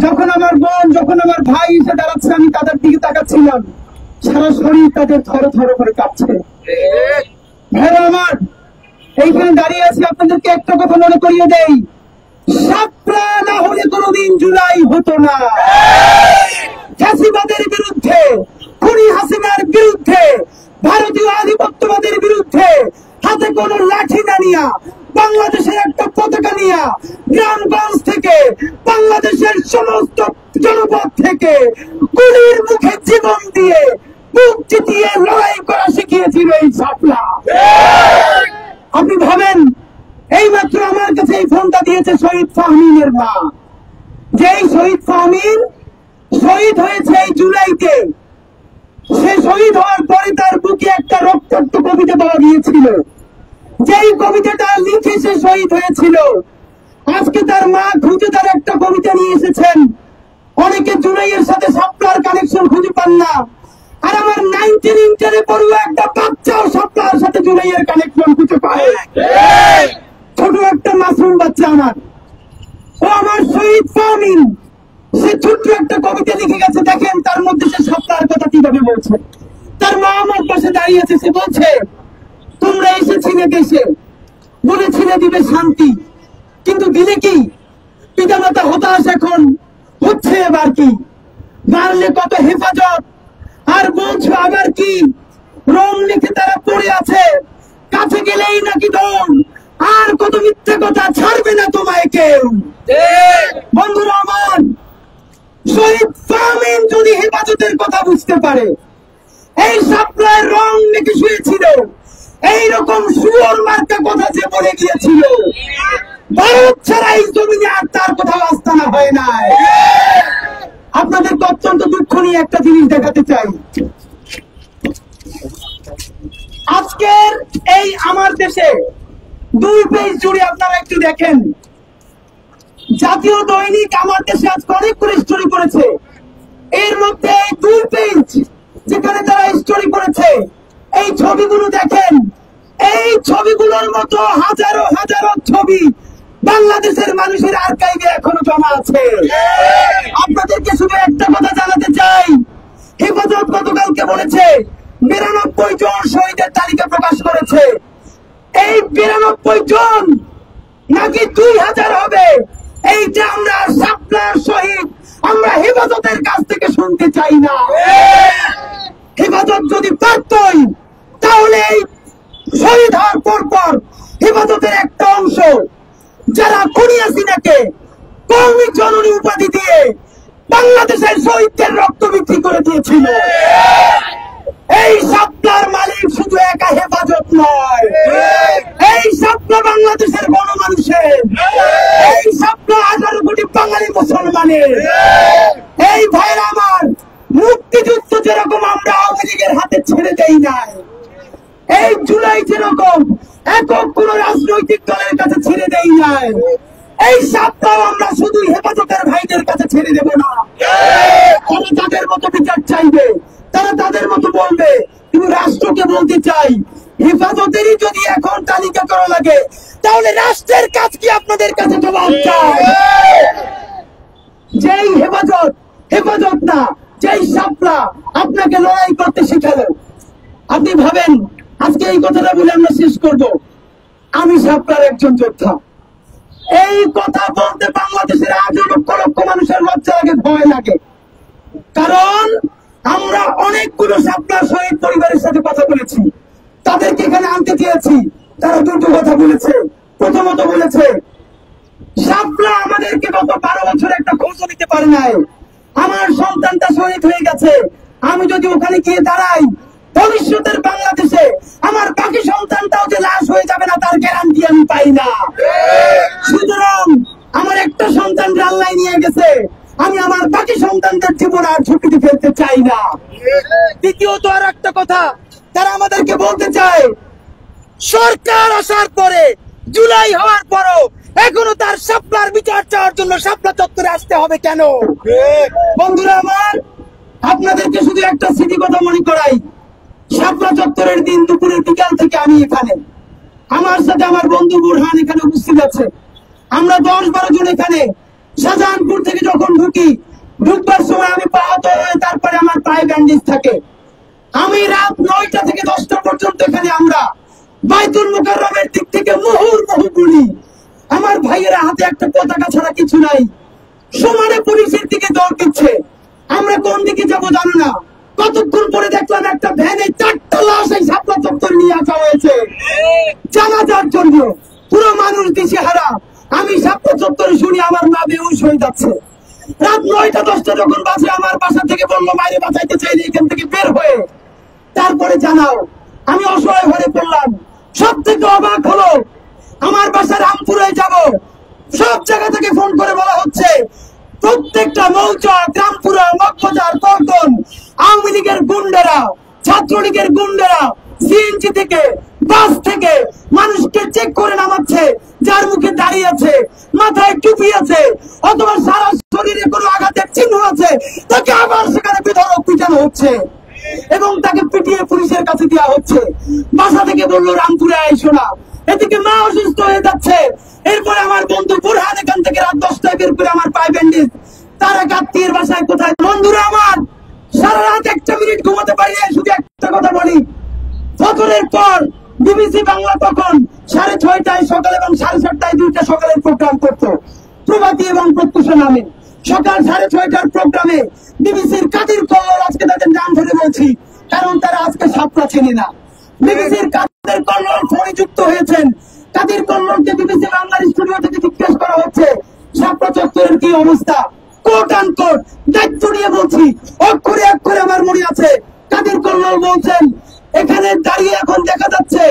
যখন আমার বোন, যখন আমার ভাই এসে দাঁড়াচ্ছে, আমি তাদের দিকে তাকাচ্ছিলাম, সারা শরীর তাদের থর থর করে কাঁপছে। ভাইরা আমার, এইখানে দাঁড়িয়ে আছি, আপনাদেরকে একটা কথা মনে করিয়ে দেই, শাপলা না হলে কোনোদিন জুলাই হতো না। ফ্যাসিবাদের বিরুদ্ধে, খুনি হাসিনার বিরুদ্ধে, ভারতীয় আধিপত্যবাদের বিরুদ্ধে হাতে কোনো লাঠি না নিয়া, বাংলাদেশের একটা পতাকা নিয়া, গ্রামগঞ্জ থেকে, বাংলাদেশের সমস্ত জনপদ থেকে গুলির মুখে জীবন দিয়ে, বুক চিতিয়ে লড়াই করা শিখিয়েছিল এই শাপলা। আপনি ভাবেন, এইমাত্র আমার কাছে এই ফোনটা দিয়েছে শহীদ ফাহমিনের মা, যেই শহীদ ফাহমিন শহীদ হয়েছে এই জুলাইতে। সে শহীদ হওয়ার পরে তার বুকে একটা রক্তাক্ত কবিতা পাওয়া গিয়েছিল, যেই কবিতাটা লিখে সে শহীদ হয়েছিল। আজকে তার মা খুঁজে তার একটা কবিতা নিয়ে এসেছেন। অনেকে জুলাইয়ের সাথে শাপলার কানেকশন খুঁজে পান না, আর আমার 19 ইন্টারে পড়ুয়া একটা বাচ্চাও শাপলার সাথে জুলাইয়ের কানেকশন খুঁজে পায়। ছোট একটা মাসুম বাচ্চা আমার, ও আমার শহীদ ফাহমিন, সে ছোট্ট একটা কবিতা লিখে গেছে। দেখেন তার মধ্যে সে শাপলার কথা কিভাবে বলছে। তার মা আমার পাশে দাঁড়িয়েছে, সে বলছে, তোমরা এসেছিলে দেশে, বলেছিলে দিবে শান্তি, কিন্তু দিলে কি? পিতামাতা হতাশ, এখন হচ্ছে এবার কি? মারলে কত হেফাজত, আর বলছো আবার কি? রং লিখে তারা পড়ে আছে, কাছে গেলেই নাকি দম, আর কত মিথ্যে কথা, ছাড়বে না তোমায় কেউ। বন্ধুরা আমার, শহীদ ফাহমিন যদি হেফাজতের কথা বুঝতে পারে, এই শাপলায় রং মেখে শুয়েছিল, এইরকম সুর মার্কা কথা যে বলে গিয়েছিল, ভারত ছাড়া এই জমিনে আর তার কোথাও আস্তানা হয় নাই। আপনাদেরকে অত্যন্ত দুঃখ নিয়ে একটা জিনিস দেখাতে চাই। আজকের এই আমার দেশে 2 পেজ জুড়ে আপনারা একটু দেখেন, জাতীয় দৈনিক আমার দেশে আজকে অনেকগুলো স্টোরি করেছে। এর মধ্যে এই 2 পেজ যেখানে তারা স্টোরি করেছে, এই ছবিগুলো দেখেন। এই ছবিগুলোর মতো হাজারো হাজারো ছবি বাংলাদেশের মানুষের আর্কাইভে এখনো জমা আছে। আপনাদেরকে শুধু একটা কথা জানাতে চাই, হেফাজত গতকালকে বলেছে 92 জন শহীদের তালিকা প্রকাশ করেছে। এই 92 জন নাকি 2000 হবে, এইটা আমরা শাপলার শহীদ, আমরা হেফাজতের কাছ থেকে শুনতে চাই না। হেফাজত যদি পারতই, তাহলে এই শহীদ হওয়ার পর হেফাজতের একটা অংশ যারা খুনি হাসিনাকে কওমি জননী উপাধি দিয়ে বাংলাদেশের শহীদদের রক্ত বিক্রি করে দিয়েছিল। এই শাপলার মালিক শুধু একা হেফাজত নয়, এই শাপলা বাংলাদেশের গণমানুষের, এই শাপলা 18 কোটি বাঙালি মুসলমানের। এই ভাইরা আমার, মুক্তিযুদ্ধ যেরকম আমরা আওয়ামী লীগের হাতে ছেড়ে দেই নাই, এই জুলাই যেরকম একক কোন রাজনৈতিক দলের কাছে ছেড়ে দেই নাই, এই শাপলাও আমরা শুধু হেফাজতের ভাইদের কাছে ছেড়ে দেব না। তারা তাদের মতো বিচার চাইবে, তারা তাদের মতো বলবে, কিন্তু রাষ্ট্রকে বলতে চাই, হেফাজতেরই যদি এখন তালিকা করা লাগে, তাহলে রাষ্ট্রের কাজ কি আপনাদের কাছে জবাব চাই? যেই হেফাজত না, যেই শাপলা আপনাকে লড়াই করতে শিখালো। আপনি ভাবেন, আজকে এই কথাটা বলে আমরা শেষ করব, আমি শাপলার একজন যোদ্ধা। এই কথা বলতে বাংলাদেশের আজও লক্ষ লক্ষ মানুষের লজ্জা লাগে, ভয় লাগে। কারণ আমরা অনেকগুলো শাপলার শহীদ পরিবারের সাথে কথা বলেছি, তাদেরকে এখানে আনতে চেয়েছি। তারা দুটো কথা বলেছে। প্রথমত বলেছে, শাপলা আমাদেরকে গত 12 বছর একটা খোঁজ নিতে পারে নাই। আমার সন্তানটা শহীদ হয়ে গেছে, আমি যদি ওখানে গিয়ে দাঁড়াই, ভবিষ্যতের বাংলাদেশে আমার বাকি সন্তানটাও যে লাশ হয়ে যাবে না, তার গ্যারান্টি আমি পাই না। সুতরাং আমার একটা সন্তান আল্লাহ নিয়ে গেছে, আমি আমার বাকি সন্তানদের জীবন আর ঝুঁকিতে ফেলতে চাই না। দ্বিতীয়ত আর একটা কথা তারা আমাদেরকে বলতে চায়, সরকার আসার পরে, জুলাই হওয়ার পরও এখনো তার শাপলার বিচার চাওয়ার জন্য শাপলা চত্বরে আসতে হবে কেন? বন্ধুরা আমার, আপনাদেরকে শুধু একটা স্মৃতি কথা মনে করাই। শাপলা চত্বরের দিন দুপুরের বিকাল থেকে আমি এখানে, আমার সাথে আমার বন্ধু বুরহান এখানে উপস্থিত আছে। আমরা 10-12 জন এখানে শাহজাহানপুর থেকে যখন ঢুকবার সময় আমি পা আহত হয়ে তারপরে আমার পায়ে ব্যান্ডেজ থাকে। আমি রাত 9টা থেকে 10টা পর্যন্ত এখানে আমরা বাইতুল মুকাররমের দিক থেকে মুহুর্মুহু গুলি। আমার ভাইয়েরা হাতে একটা পতাকা ছাড়া কিছু নাই, সমানে পুলিশের দিকে দৌড় দিচ্ছে। আমরা কোন দিকে যাবো জানো না। কতক্ষণ পরে দেখলাম একটা ভ্যানে 4টা লাশ এই শাপলা চত্বর নিয়ে আসা হয়েছে জানাজার জন্য। পুরো মানুষ দিশেহারা। আমি শাপলা চত্বরে শুনি আমার মা বেহুশ হয়ে যাচ্ছে। রাত 9টা 10টা যখন বাজে আমার বাসা থেকে বললো বাইরে বাঁচাইতে চাইলে এখান থেকে বের হয়ে তারপরে জানাও। আমি অসহায় হয়ে পড়লাম। সব থেকে অবাক হলো আমার বাসা রামপুরে যাব, সব জায়গা থেকে ফোন করে বলা হচ্ছে প্রত্যেকটা মৌজা, গ্রামপুরা, মগবাজার, কর্তন আওয়ামী লীগের গুন্ডেরা, ছাত্রলীগের গুন্ডেরা সিএনজি থেকে বাস থেকে মানুষকে চেক করে নামাচ্ছে। যার মুখে দাঁড়িয়ে আছে, মাথায় টুপি আছে অথবা সারা শরীরে কোনো আঘাতের চিহ্ন আছে, তাকে আবার সেখানে বিধরক পিটানো হচ্ছে এবং তাকে পিটিয়ে পুলিশের কাছে দেওয়া হচ্ছে। বাসা থেকে বললো রামপুরে আইসো না। এদিকে মা অসুস্থ হয়ে যাচ্ছে। এরপরে আমার বন্ধু বুরহান এখান থেকে রাত 10টায় বের করে আমার পায়ে ব্যান্ডেজ। তার এক আত্মীয়ের বাসায় কোথায় বন্ধুরা আমার সারা রাত 1টা মিনিট ঘুমাতে পারি। শুধু একটা কথা বলি, ফজরের পর বিবিসি বাংলা তখন 6:30টায় সকাল এবং 7:30টায় 2টা সকালের প্রোগ্রাম করতো প্রভাতী এবং প্রত্যুষা নামে। সকাল 6:30টার প্রোগ্রামে বিবিসির কাদির কল্লোল, আজকে তাদের নাম ধরে বলছি কারণ তারা আজকে শাপলা চেনে না, বিবিসির কাদির কল্লোল ফোনে যুক্ত হয়েছেন। কাদির কল্লোলকে বিবিসি বাংলার স্টুডিও থেকে জিজ্ঞেস করা হচ্ছে শাপলা চত্বরের কি অবস্থা। কোট আন কোট দায়িত্ব নিয়ে বলছি, অক্ষরে অক্ষরে আমার মনে আছে। কাদির কল্লোল বলছেন এখানে দাঁড়িয়ে এখন দেখা যাচ্ছে